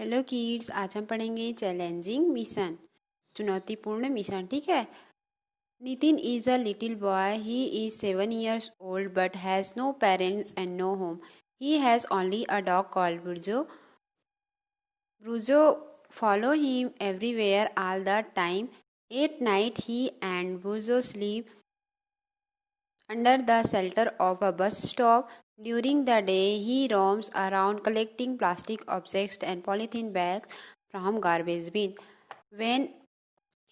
Hello kids, आज हम पढ़ेंगे चैलेंजिंग मिशन, चुनौतीपूर्ण मिशन। ठीक है। Nitin is a little boy. He is 7 years old but has no parents and no home. He has only a dog called Burjo. Burjo follow him everywhere all the time. At night he and Burjo sleep under the shelter of a bus stop. During the day, he roams around collecting plastic objects and polythene bags from garbage bin. When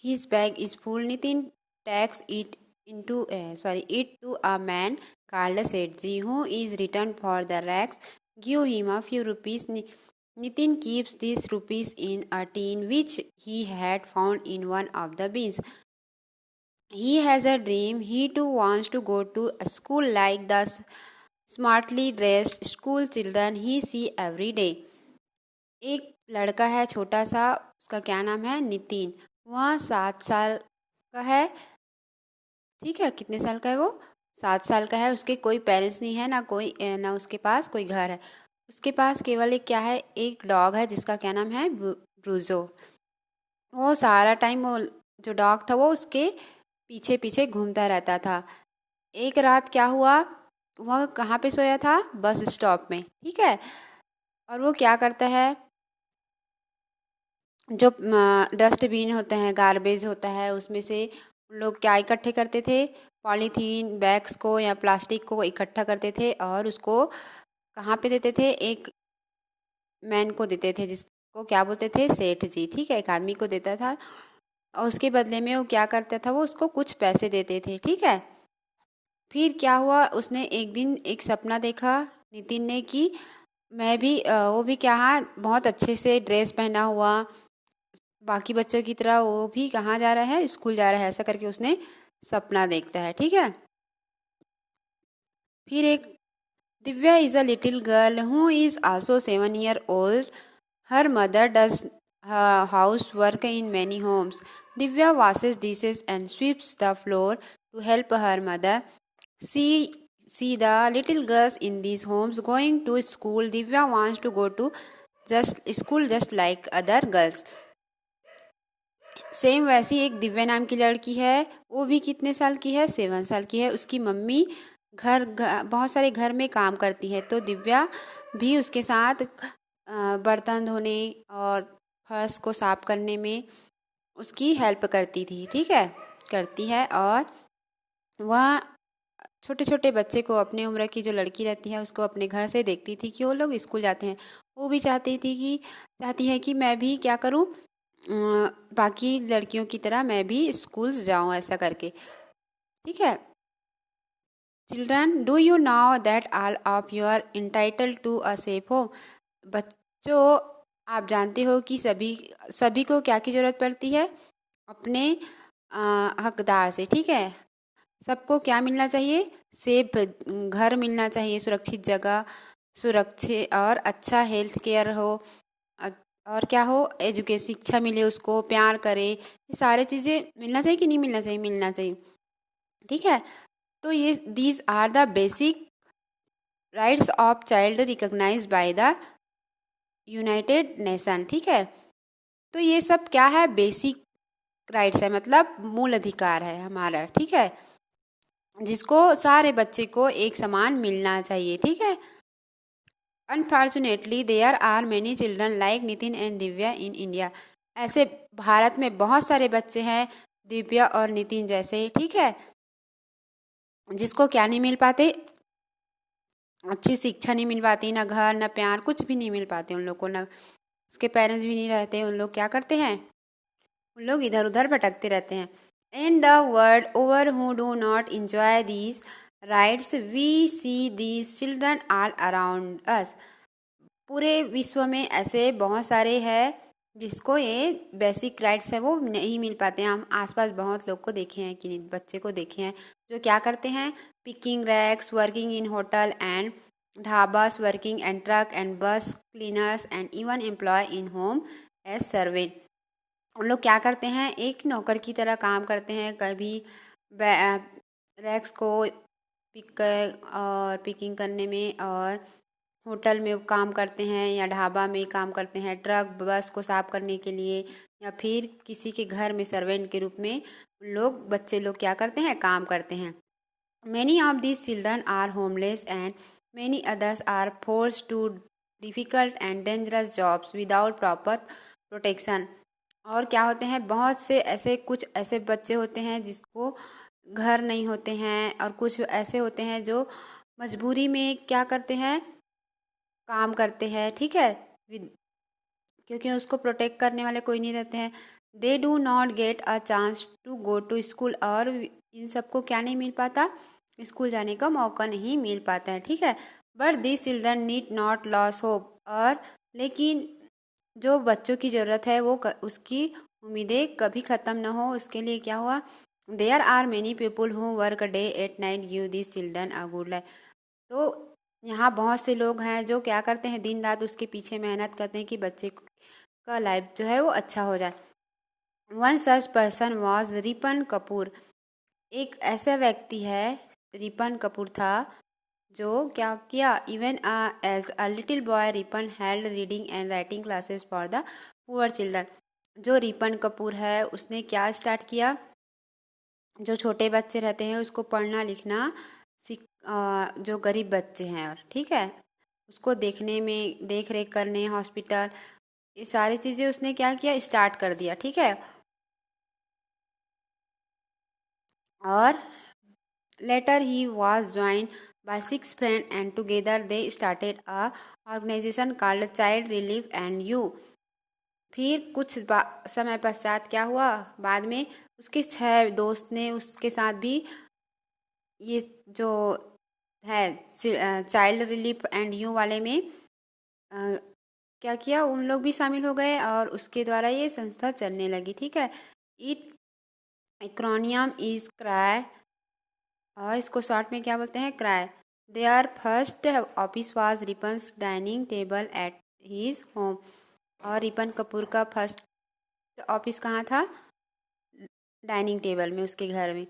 his bag is full, Nitin takes it to a man called Setji, who is returned for the rags. Give him a few rupees. Nitin keeps these rupees in a tin which he had found in one of the bins. He has a dream. He too wants to go to a school like the smartly dressed school children he see every day. एक लड़का है छोटा सा, उसका क्या नाम है? नितिन। वह 7 साल का है। ठीक है, कितने साल का है वो? 7 साल का है। उसके कोई पेरेंट्स नहीं है, ना उसके पास कोई घर है। उसके पास केवल एक क्या है, एक डॉग है जिसका क्या नाम है? ब्रूजो। वो सारा टाइम वो जो डॉग था वो उसके पीछे पीछे घूमता रहता था। एक रात क्या हुआ, वह कहाँ पे सोया था? बस स्टॉप में। ठीक है। और वो क्या करता है, जो डस्टबिन होते हैं, गार्बेज होता है, उसमें से लोग क्या इकट्ठे करते थे? पॉलीथीन बैग्स को या प्लास्टिक को इकट्ठा करते थे और उसको कहाँ पे देते थे? एक मैन को देते थे जिसको क्या बोलते थे? सेठ जी। ठीक है, एक आदमी को देता था और उसके बदले में वो क्या करता था? वो उसको कुछ पैसे देते थे। ठीक है। फिर क्या हुआ, उसने एक दिन एक सपना देखा नितिन ने कि मैं भी वो भी क्या, हाँ, बहुत अच्छे से ड्रेस पहना हुआ बाकी बच्चों की तरह वो भी कहाँ जा रहा है? स्कूल जा रहा है। ऐसा करके उसने सपना देखता है। ठीक है। फिर एक Divya is a little girl who is also 7 years old. Her mother does house work in many homes. Divya washes dishes and sweeps the floor to help her mother. See the little girls in these homes going to school. Divya wants to go to just school just like other girls. Same वैसी एक दिव्या नाम की लड़की है। वो भी कितने साल की है? 7 साल की है। उसकी मम्मी बहुत सारे घर में काम करती है, तो दिव्या भी उसके साथ बर्तन धोने और फर्श को साफ करने में उसकी हेल्प करती थी। ठीक है, करती है। और वह छोटे छोटे बच्चे को, अपने उम्र की जो लड़की रहती है उसको अपने घर से देखती थी कि वो लोग स्कूल जाते हैं। वो भी चाहती है कि मैं भी क्या करूं, बाकी लड़कियों की तरह मैं भी स्कूल जाऊं, ऐसा करके। ठीक है। Children, do you know that all of you are entitled to a safe home. बच्चों, आप जानते हो कि सभी सभी को क्या की ज़रूरत पड़ती है? अपने हकदार से। ठीक है। सबको क्या मिलना चाहिए? सेफ घर मिलना चाहिए, सुरक्षित जगह, सुरक्षित और अच्छा हेल्थ केयर हो, और क्या हो, एजुकेशन, शिक्षा मिले उसको, प्यार करे, ये सारे चीज़ें मिलना चाहिए कि नहीं मिलना चाहिए? मिलना चाहिए। ठीक है। तो ये these are the basic rights of child recognised by the United Nation. ठीक है। तो ये सब क्या है? बेसिक राइट्स है, मतलब मूल अधिकार है हमारा। ठीक है, जिसको सारे बच्चे को एक समान मिलना चाहिए। ठीक है। Unfortunately there are many children like Nitin and Divya in India. ऐसे भारत में बहुत सारे बच्चे हैं दिव्या और नितिन जैसे। ठीक है, जिसको क्या नहीं मिल पाते? अच्छी शिक्षा नहीं मिल पाती, ना घर ना प्यार, कुछ भी नहीं मिल पाते उन लोग को, ना उसके पेरेंट्स भी नहीं रहते। उन लोग क्या करते हैं? उन लोग इधर उधर भटकते रहते हैं। In the world over who do not enjoy these rights, we see these children all around us. पूरे विश्व में ऐसे बहुत सारे हैं जिसको ये बेसिक राइट्स है वो नहीं मिल पाते हैं। हम आसपास बहुत लोग को देखे हैं, कि बच्चे को देखे हैं जो क्या करते हैं? Picking rags, working in hotel and dhabas, working and truck and bus cleaners and even employ in home as servant. उन लोग क्या करते हैं? एक नौकर की तरह काम करते हैं। कभी रैक्स को पिकिंग करने में, और होटल में काम करते हैं या ढाबा में काम करते हैं, ट्रक बस को साफ करने के लिए, या फिर किसी के घर में सर्वेंट के रूप में बच्चे लोग क्या करते हैं, काम करते हैं। Many of these children are homeless and many others are forced to difficult and dangerous jobs without proper protection। और क्या होते हैं, बहुत से ऐसे कुछ ऐसे बच्चे होते हैं जिसको घर नहीं होते हैं, और कुछ ऐसे होते हैं जो मजबूरी में क्या करते हैं, काम करते हैं, ठीक है, क्योंकि उसको प्रोटेक्ट करने वाले कोई नहीं रहते हैं। They do not get a chance to go to school, और इन सबको क्या नहीं मिल पाता, स्कूल जाने का मौका नहीं मिल पाता है, ठीक है। But this children need not loss hope, और लेकिन जो बच्चों की ज़रूरत है वो उसकी उम्मीदें कभी ख़त्म ना हो, उसके लिए क्या हुआ, there are many people who work day at night give this children a good life. तो यहाँ बहुत से लोग हैं जो क्या करते हैं, दिन रात उसके पीछे मेहनत करते हैं कि बच्चे का लाइफ जो है वो अच्छा हो जाए। One such person was Ripon Kapoor. एक ऐसा व्यक्ति है, रिपन कपूर था, जो क्या किया, even as a little boy Rippan held reading and writing classes for the poor children. जो रिपन कपूर है उसने क्या स्टार्ट किया, जो छोटे बच्चे रहते हैं उसको पढ़ना लिखना जो गरीब बच्चे हैं, और ठीक है, उसको देखने में, देख रेख करने, हॉस्पिटल, ये सारी चीज़ें उसने क्या किया, स्टार्ट कर दिया, ठीक है। और later he was joined by 6 friends and together they started a organization called Child Relief and You। फिर कुछ समय पश्चात क्या हुआ, बाद में उसके 6 दोस्त ने उसके साथ भी ये जो है चाइल्ड रिलीफ एंड यू वाले में क्या किया, उन लोग भी शामिल हो गए और उसके द्वारा ये संस्था चलने लगी, ठीक है। इट एक्रोनियम इज क्राई, और इसको शॉर्ट में क्या बोलते हैं, cry. Their first office was Rippan's dining table at his home. और रिपन कपूर का फर्स्ट ऑफिस कहाँ था, डाइनिंग टेबल में, उसके घर में।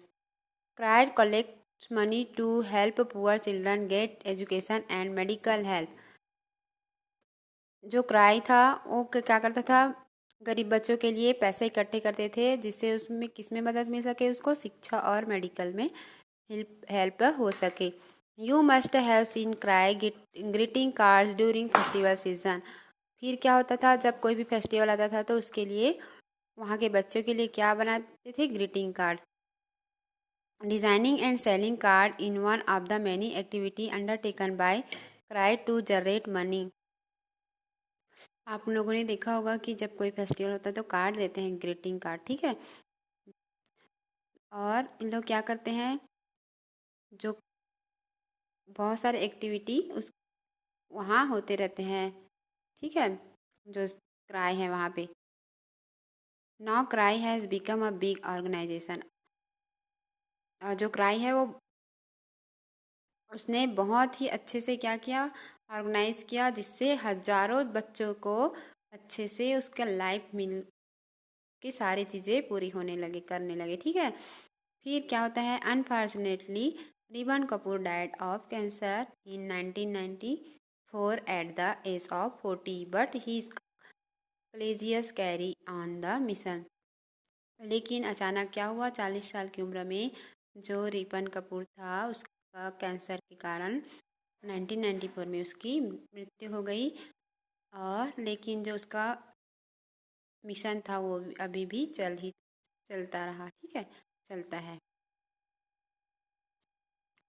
क्राइड collect money to help poor children get education and medical help. जो क्राई था वो क्या करता था, गरीब बच्चों के लिए पैसे इकट्ठे करते थे, जिससे उसमें किस में मदद मिल सके, उसको शिक्षा और मेडिकल में हेल्प हो सके। You must have seen cry greeting cards during festival season. फिर क्या होता था, जब कोई भी फेस्टिवल आता था तो उसके लिए वहाँ के बच्चों के लिए क्या बनाते थे, greeting card. Designing and selling card in one of the many activity undertaken by CRY to generate money. आप लोगों ने देखा होगा कि जब कोई फेस्टिवल होता है तो कार्ड देते हैं, ग्रीटिंग कार्ड, ठीक है। और इन लोग क्या करते हैं, जो बहुत सारे एक्टिविटी उस वहाँ होते रहते हैं, ठीक है, जो क्राई है वहाँ पे। Now CRY has become a big organisation. और जो क्राई है वो उसने बहुत ही अच्छे से क्या किया, ऑर्गेनाइज किया, जिससे हजारों बच्चों को अच्छे से उसका लाइफ मिल के सारी चीज़ें पूरी होने लगे, करने लगे, ठीक है। फिर क्या होता है, unfortunately Rippan Kapoor died of cancer in 1994 at the age of 40, but he pledges carry on the mission. लेकिन अचानक क्या हुआ, 40 साल की उम्र में जो रिपन कपूर था उसका कैंसर के कारण 1994 में उसकी मृत्यु हो गई। और लेकिन जो उसका मिशन था वो अभी भी चलता रहा, ठीक है, चलता है।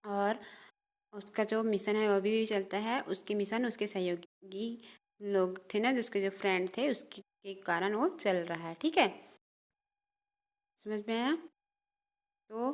और उसका जो मिशन है वो अभी भी चलता है, उसके मिशन उसके सहयोगी लोग थे ना, जो उसके जो फ्रेंड थे उसके के कारण वो चल रहा है, ठीक है, समझ में आया। तो